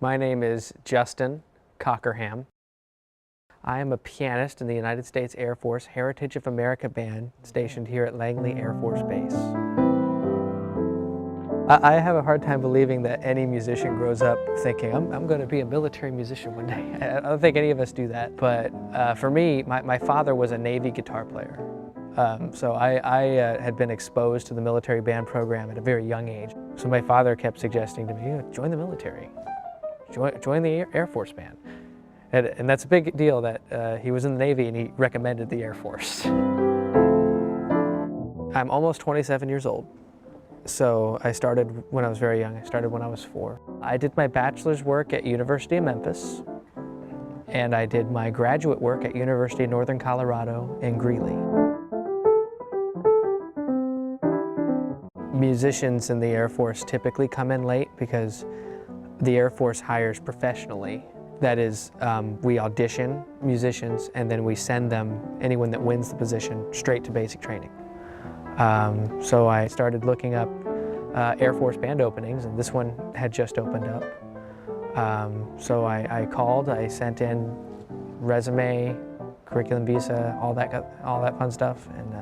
My name is Justin Cockerham. I am a pianist in the United States Air Force Heritage of America Band stationed here at Langley Air Force Base. I have a hard time believing that any musician grows up thinking, I'm going to be a military musician one day. I don't think any of us do that. But for me, my father was a Navy guitar player. So I had been exposed to the military band program at a very young age. So my father kept suggesting to me, join the military, join the Air Force Band. And that's a big deal that he was in the Navy and he recommended the Air Force. I'm almost 27 years old. So I started when I was very young. I started when I was 4. I did my bachelor's work at University of Memphis, and I did my graduate work at University of Northern Colorado in Greeley. Musicians in the Air Force typically come in late because the Air Force hires professionally. That is, we audition musicians and then we send them, anyone that wins the position, straight to basic training. So I started looking up Air Force band openings, and this one had just opened up. So I called, I sent in resume, curriculum visa, all that fun stuff, and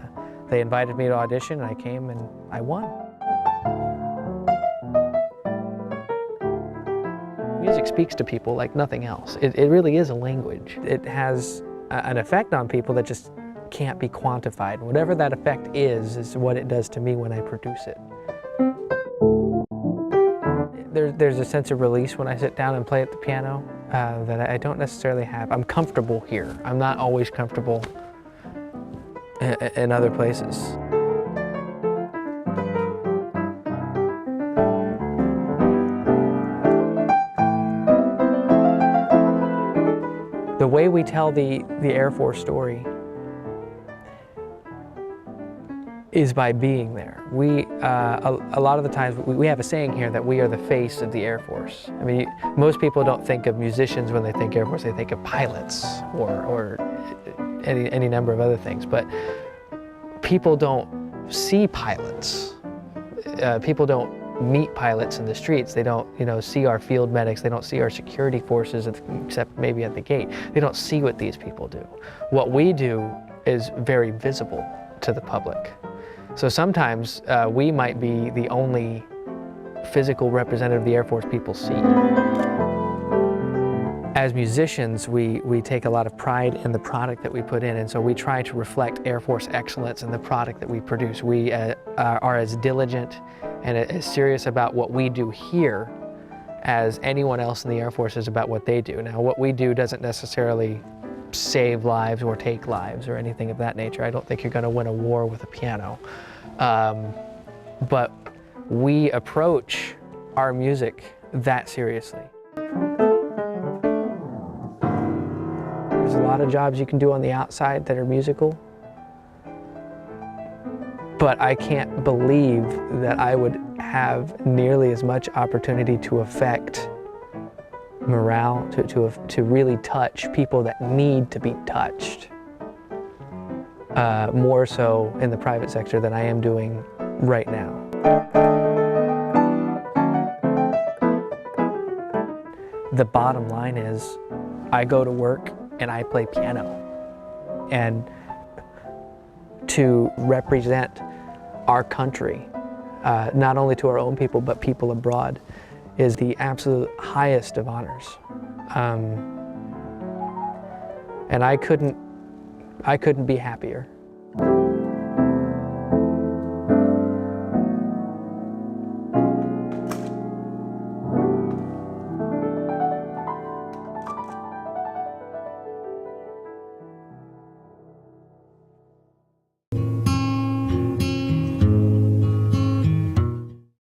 they invited me to audition, and I came and I won. Music speaks to people like nothing else. It really is a language. It has an effect on people that just can't be quantified. Whatever that effect is what it does to me when I produce it. There's a sense of release when I sit down and play at the piano that I don't necessarily have. I'm comfortable here. I'm not always comfortable in other places. The way we tell the Air Force story is by being there. A lot of the times, we have a saying here that we are the face of the Air Force. I mean, most people don't think of musicians when they think Air Force, they think of pilots or any number of other things, but people don't see pilots. People don't meet pilots in the streets. They don't, see our field medics. They don't see our security forces, except maybe at the gate. They don't see what these people do. What we do is very visible to the public. So sometimes we might be the only physical representative of the Air Force people see. As musicians, we take a lot of pride in the product that we put in, and so we try to reflect Air Force excellence in the product that we produce. We are as diligent and as serious about what we do here as anyone else in the Air Force is about what they do. Now, what we do doesn't necessarily save lives or take lives or anything of that nature. I don't think you're going to win a war with a piano. But we approach our music that seriously. There's a lot of jobs you can do on the outside that are musical, but I can't believe that I would have nearly as much opportunity to affect morale, to really touch people that need to be touched, more so in the private sector than I am doing right now. The bottom line is, I go to work and I play piano. And to represent our country, not only to our own people, but people abroad, is the absolute highest of honors. And I couldn't be happier.